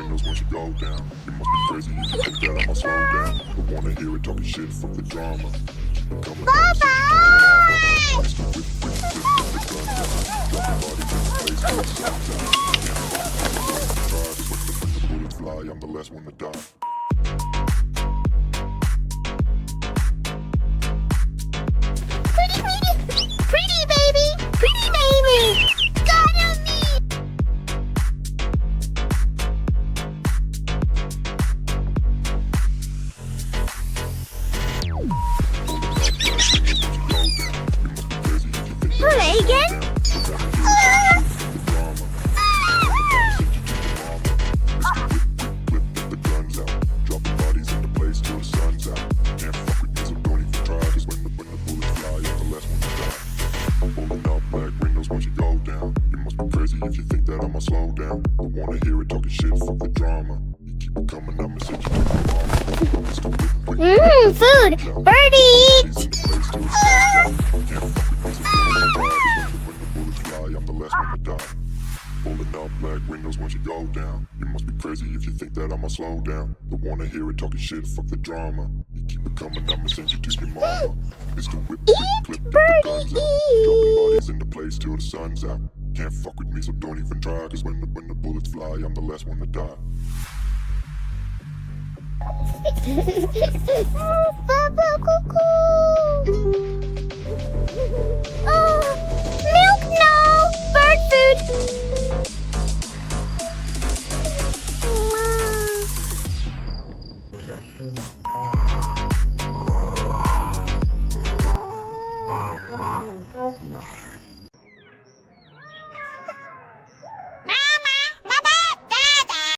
windows once you go down. You must be crazy if you think that I'ma slow down. But wanna hear it talking shit, fuck the drama. Coming fly, I'm the last one to die. Pretty baby, got on me. Play again? The guns out, dropping bodies in the place till the sun's out. Can't fuck with me, so don't even try. Cause when the bullets fly, I'm the last one to die. I'm pulling up black windows once you go down. You must be crazy if you think that I'ma slow down. But wanna hear it talking shit, fuck the drama. You keep it coming, I'ma send you to my mama. Food! Birdies! Can't fuck with me, so don't even try. Cause when the bullets fly, I'm the last one to die. Pulling up black windows once you go down. You must be crazy if you think that I'ma slow down. Don't wanna hear it talking shit, fuck the drama. You keep it coming, I'ma send you to your mama. It's the whip, clip, the guns out. Dropping bodies in the place till the sun's out. Can't fuck with me, so don't even try. Cause when the bullets fly, I'm the last one to die. Milk, no! Bird food!